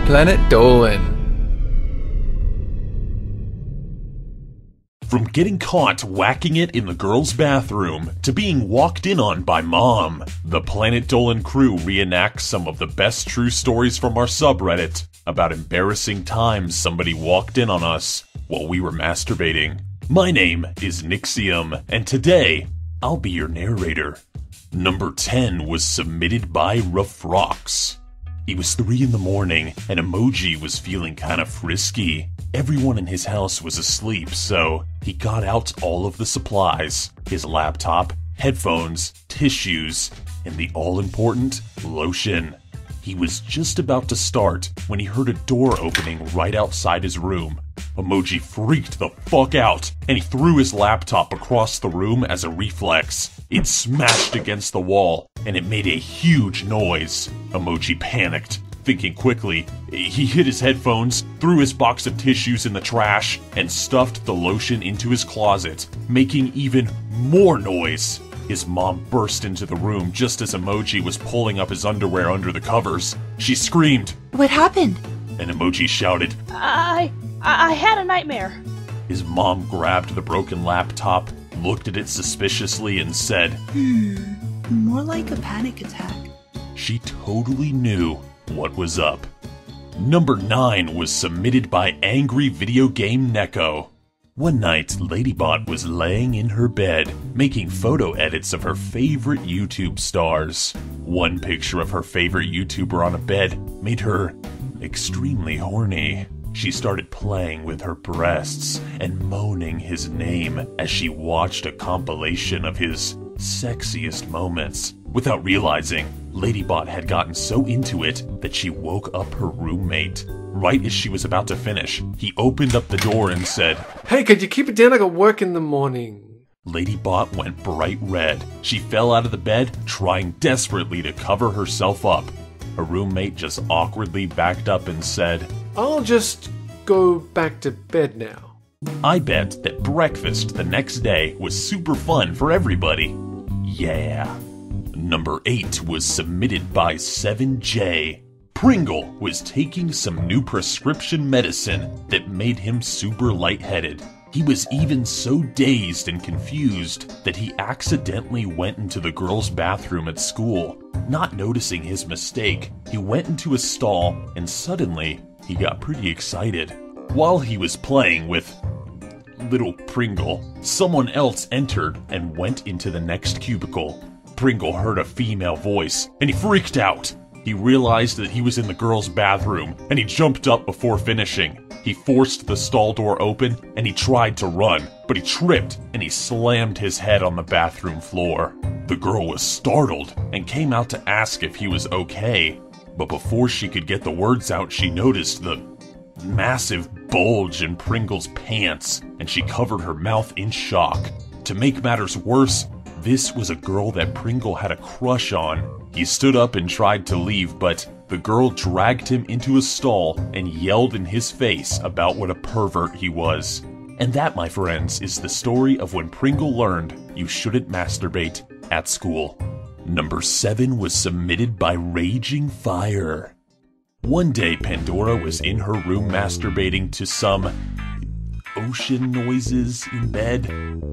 Planet Dolan. From getting caught whacking it in the girls' bathroom to being walked in on by mom, the Planet Dolan crew reenacts some of the best true stories from our subreddit about embarrassing times somebody walked in on us while we were masturbating. My name is Nixxiom, and today, I'll be your narrator. Number 10 was submitted by Rafrocks. It was 3 in the morning, and Emoji was feeling kinda frisky. Everyone in his house was asleep, so he got out all of the supplies. His laptop, headphones, tissues, and the all-important lotion. He was just about to start when he heard a door opening right outside his room. Emoji freaked the fuck out, and he threw his laptop across the room as a reflex. It smashed against the wall, and it made a huge noise. Emoji panicked. Thinking quickly, he hid his headphones, threw his box of tissues in the trash, and stuffed the lotion into his closet, making even more noise. His mom burst into the room just as Emoji was pulling up his underwear under the covers. She screamed, "What happened?" And Emoji shouted, I had a nightmare." His mom grabbed the broken laptop, looked at it suspiciously, and said, More like a panic attack. She totally knew what was up. Number 9 was submitted by AngryVideoGameNeko. One night, Ladybot was laying in her bed, making photo edits of her favorite YouTube stars. One picture of her favorite YouTuber on a bed made her extremely horny. She started playing with her breasts and moaning his name as she watched a compilation of his sexiest moments. Without realizing, Ladybot had gotten so into it that she woke up her roommate. Right as she was about to finish, he opened up the door and said, "Hey, could you keep it down? I got work in the morning." Ladybot went bright red. She fell out of the bed, trying desperately to cover herself up. Her roommate just awkwardly backed up and said, "I'll just go back to bed now." I bet that breakfast the next day was super fun for everybody. Yeah. Number 8 was submitted by 7J. Pringle was taking some new prescription medicine that made him super lightheaded. He was even so dazed and confused that he accidentally went into the girls' bathroom at school. Not noticing his mistake, he went into a stall and suddenly he got pretty excited. While he was playing with little Pringle, someone else entered and went into the next cubicle. Pringle heard a female voice and he freaked out. He realized that he was in the girls' bathroom and he jumped up before finishing. He forced the stall door open and he tried to run, but he tripped and he slammed his head on the bathroom floor. The girl was startled and came out to ask if he was okay, but before she could get the words out, she noticed the massive bulge in Pringle's pants and she covered her mouth in shock. To make matters worse, this was a girl that Pringle had a crush on. He stood up and tried to leave, but the girl dragged him into a stall and yelled in his face about what a pervert he was. And that, my friends, is the story of when Pringle learned you shouldn't masturbate at school. Number 7 was submitted by Raging Fire. One day, Pandora was in her room masturbating to some ocean noises in bed.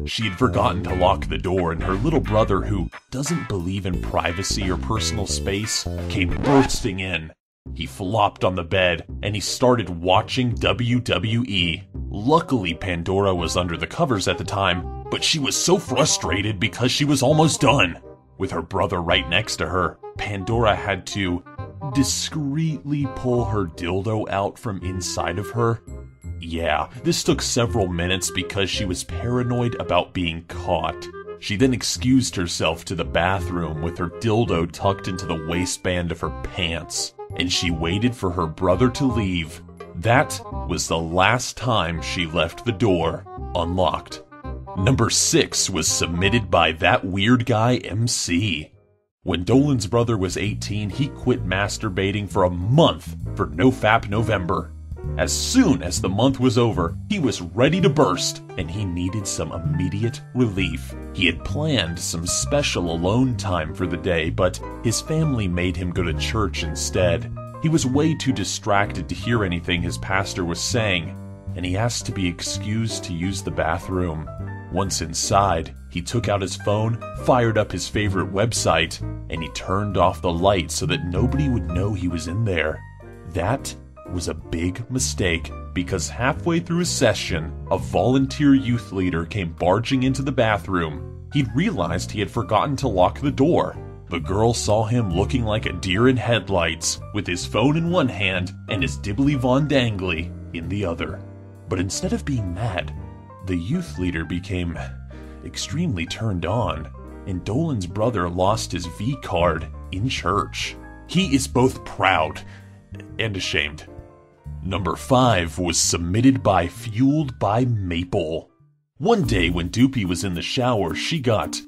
She had forgotten to lock the door, and her little brother, who doesn't believe in privacy or personal space, came bursting in. He flopped on the bed, and he started watching WWE. Luckily, Pandora was under the covers at the time, but she was so frustrated because she was almost done. With her brother right next to her, Pandora had to discreetly pull her dildo out from inside of her. Yeah, this took several minutes because she was paranoid about being caught. She then excused herself to the bathroom with her dildo tucked into the waistband of her pants, and she waited for her brother to leave. That was the last time she left the door unlocked. Number 6 was submitted by That Weird Guy MC. When Dolan's brother was 18, he quit masturbating for a month for NoFap November. As soon as the month was over, he was ready to burst, and he needed some immediate relief. He had planned some special alone time for the day, but his family made him go to church instead. He was way too distracted to hear anything his pastor was saying, and he asked to be excused to use the bathroom. Once inside, he took out his phone, fired up his favorite website, and he turned off the light so that nobody would know he was in there. That was a big mistake, because halfway through his session, a volunteer youth leader came barging into the bathroom. He'd realized he had forgotten to lock the door. The girl saw him looking like a deer in headlights, with his phone in one hand and his dibbly von dangly in the other. But instead of being mad, the youth leader became extremely turned on, and Dolan's brother lost his V card in church. He is both proud and ashamed. Number 5 was submitted by FuelledByMaple. One day when Doopy was in the shower, she got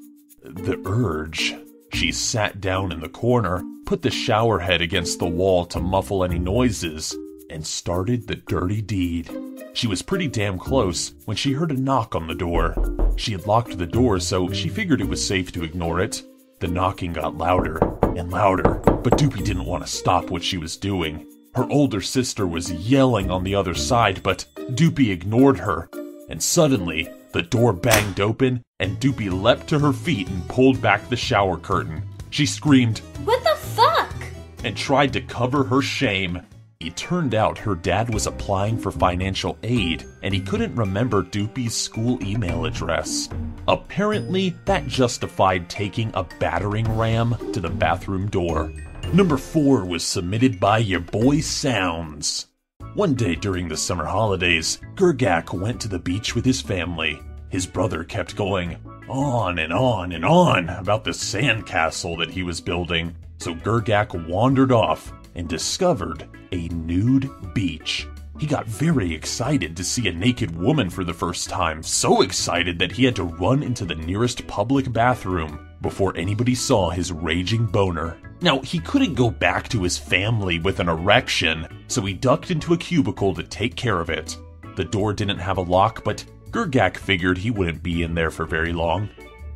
the urge. She sat down in the corner, put the shower head against the wall to muffle any noises, and started the dirty deed. She was pretty damn close when she heard a knock on the door. She had locked the door, so she figured it was safe to ignore it. The knocking got louder and louder, but Doopy didn't want to stop what she was doing. Her older sister was yelling on the other side, but Doopy ignored her. And suddenly, the door banged open, and Doopy leapt to her feet and pulled back the shower curtain. She screamed, "What the fuck?" and tried to cover her shame. It turned out her dad was applying for financial aid, and he couldn't remember Doopy's school email address. Apparently, that justified taking a battering ram to the bathroom door. Number 4 was submitted by YourBoiSounds. One day during the summer holidays, Gergak went to the beach with his family. His brother kept going on and on and on about the sandcastle that he was building, so Gergak wandered off and discovered a nude beach. He got very excited to see a naked woman for the first time, so excited that he had to run into the nearest public bathroom before anybody saw his raging boner. Now, he couldn't go back to his family with an erection, so he ducked into a cubicle to take care of it. The door didn't have a lock, but Gergak figured he wouldn't be in there for very long.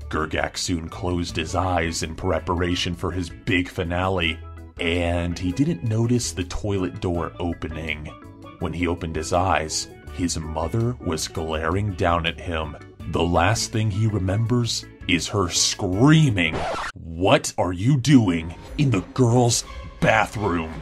Gergak soon closed his eyes in preparation for his big finale, and he didn't notice the toilet door opening. When he opened his eyes, his mother was glaring down at him. The last thing he remembers is her screaming, "What are you doing in the girls' bathroom?"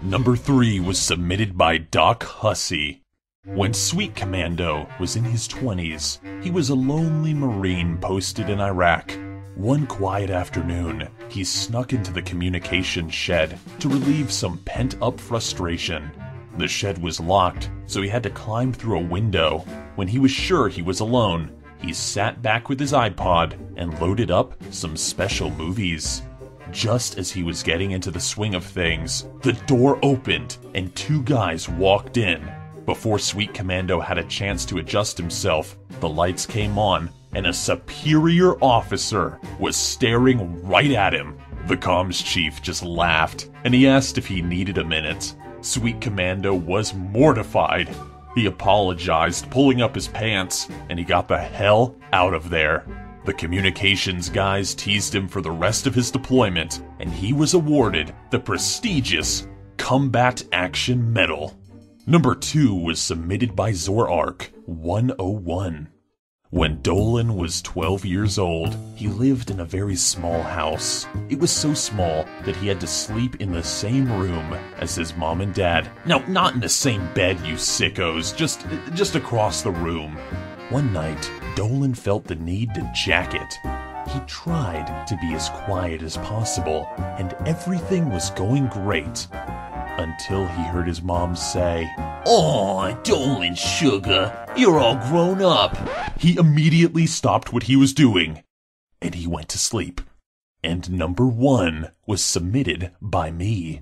Number 3 was submitted by DocHussey. When Sweet Commando was in his 20s, he was a lonely Marine posted in Iraq. One quiet afternoon, he snuck into the communications shed to relieve some pent-up frustration. The shed was locked, so he had to climb through a window. When he was sure he was alone, he sat back with his iPod and loaded up some special movies. Just as he was getting into the swing of things, the door opened and 2 guys walked in. Before Sweet Commando had a chance to adjust himself, the lights came on and a superior officer was staring right at him. The comms chief just laughed and he asked if he needed a minute. Sweet Commando was mortified. He apologized, pulling up his pants, and he got the hell out of there. The communications guys teased him for the rest of his deployment, and he was awarded the prestigious Combat Action Medal. Number 2 was submitted by Zorark101. When Dolan was 12 years old, he lived in a very small house. It was so small that he had to sleep in the same room as his mom and dad. No, not in the same bed, you sickos, just across the room. One night, Dolan felt the need to jack it. He tried to be as quiet as possible, and everything was going great. Until he heard his mom say, "Aw, Dolan sugar, you're all grown up." He immediately stopped what he was doing, and he went to sleep. And number 1 was submitted by me.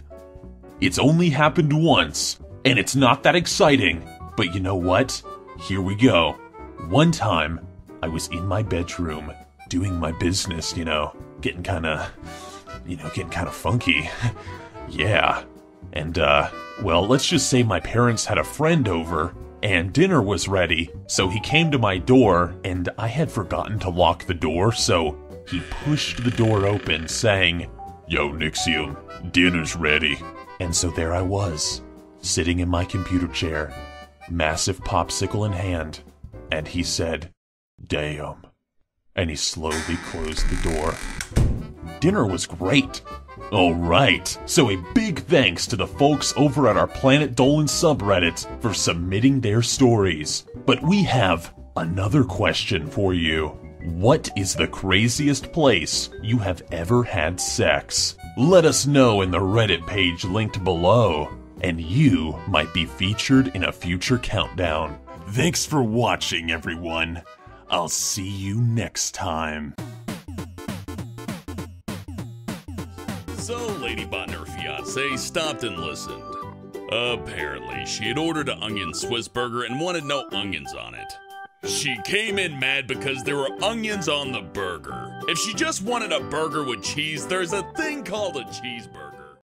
It's only happened once, and it's not that exciting, but you know what? Here we go. One time, I was in my bedroom, doing my business, getting kinda funky. Yeah. And, well, let's just say my parents had a friend over, and dinner was ready, so he came to my door, and I had forgotten to lock the door, so he pushed the door open, saying, "Yo, Nixxiom, dinner's ready." And so there I was, sitting in my computer chair, massive popsicle in hand, and he said, "Damn." And he slowly closed the door. Dinner was great. Alright, so a big thanks to the folks over at our Planet Dolan subreddit for submitting their stories. But we have another question for you. What is the craziest place you have ever had sex? Let us know in the Reddit page linked below, and you might be featured in a future countdown. Thanks for watching, everyone. I'll see you next time. So, Ladybot and her fiancé stopped and listened. Apparently, she had ordered an onion Swiss burger and wanted no onions on it. She came in mad because there were onions on the burger. If she just wanted a burger with cheese, there's a thing called a cheeseburger.